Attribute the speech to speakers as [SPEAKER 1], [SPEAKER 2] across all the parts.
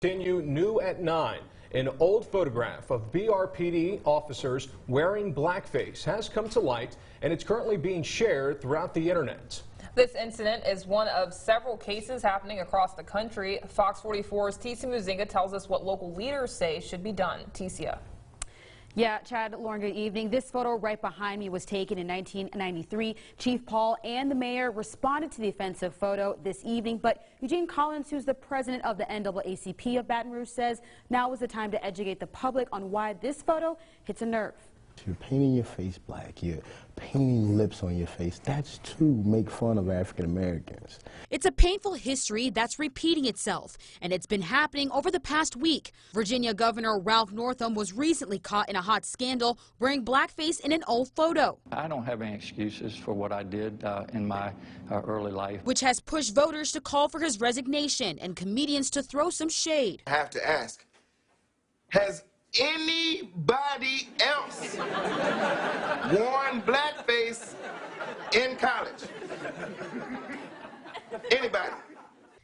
[SPEAKER 1] Continue new at 9. An old photograph of BRPD officers wearing blackface has come to light, and it's currently being shared throughout the internet.
[SPEAKER 2] This incident is one of several cases happening across the country. Fox 44's Tecia Muzinga tells us what local leaders say should be done. Tecia.
[SPEAKER 3] Yeah, Chad, Lauren, good evening. This photo right behind me was taken in 1993. Chief Paul and the mayor responded to the offensive photo this evening, but Eugene Collins, who's the president of the NAACP of Baton Rouge, says now is the time to educate the public on why this photo hits a nerve.
[SPEAKER 4] You're painting your face black, you're painting lips on your face. That's to make fun of African Americans.
[SPEAKER 5] It's a painful history that's repeating itself, and it's been happening over the past week. Virginia Governor Ralph Northam was recently caught in a hot scandal wearing blackface in an old photo.
[SPEAKER 6] I don't have any excuses for what I did in my early life,
[SPEAKER 5] which has pushed voters to call for his resignation and comedians to throw some shade.
[SPEAKER 7] I have to ask, has anybody else worn blackface in college? Anybody?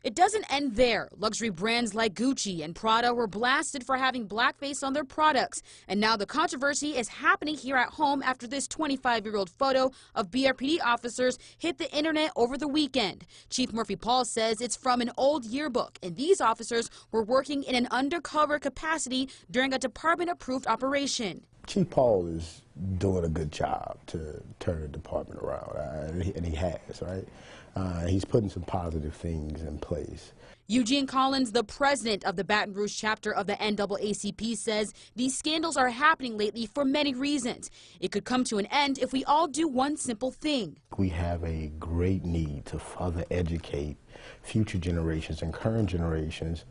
[SPEAKER 5] It doesn't end there. Luxury brands like Gucci and Prada were blasted for having blackface on their products. And now the controversy is happening here at home after this 25-year-old photo of BRPD officers hit the internet over the weekend. Chief Murphy Paul says it's from an old yearbook, and these officers were working in an undercover capacity during a department-approved operation.
[SPEAKER 4] Chief Paul is doing a good job to turn the department around, and he has, right? He's putting some positive things in place.
[SPEAKER 5] Eugene Collins, the president of the Baton Rouge chapter of the NAACP, says these scandals are happening lately for many reasons. It could come to an end if we all do one simple thing.
[SPEAKER 4] We have a great need to further educate future generations and current generations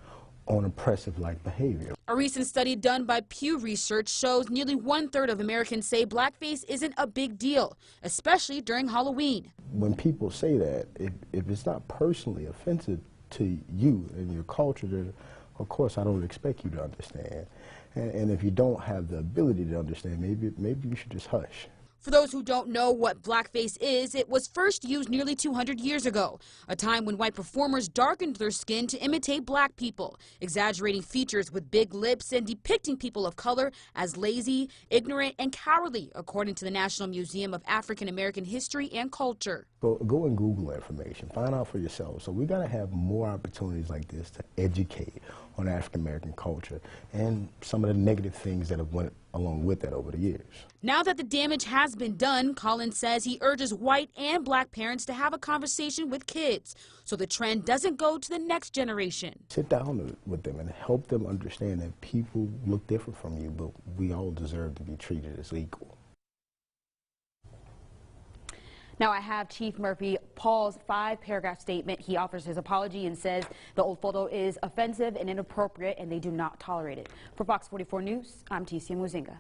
[SPEAKER 4] on oppressive-like behavior.
[SPEAKER 5] A recent study done by Pew Research shows nearly 1/3 of Americans say blackface isn't a big deal, especially during Halloween.
[SPEAKER 4] When people say that, if it's not personally offensive to you and your culture, then of course I don't expect you to understand. And if you don't have the ability to understand, maybe you should just hush.
[SPEAKER 5] For those who don't know what blackface is, it was first used nearly 200 years ago, a time when white performers darkened their skin to imitate black people, exaggerating features with big lips and depicting people of color as lazy, ignorant, and cowardly, according to the National Museum of African American History and Culture.
[SPEAKER 4] Go and Google information, find out for yourself. So we got to have more opportunities like this to educate on African American culture and some of the negative things that have went along with that over the years.
[SPEAKER 5] Now that the damage has been done, Collins says he urges white and black parents to have a conversation with kids so the trend doesn't go to the next generation.
[SPEAKER 4] Sit down with them and help them understand that people look different from you, but we all deserve to be treated as equal.
[SPEAKER 3] Now I have Chief Murphy Paul's 5-paragraph statement. He offers his apology and says the old photo is offensive and inappropriate and they do not tolerate it. For Fox 44 News, I'm Tecia Muzinga.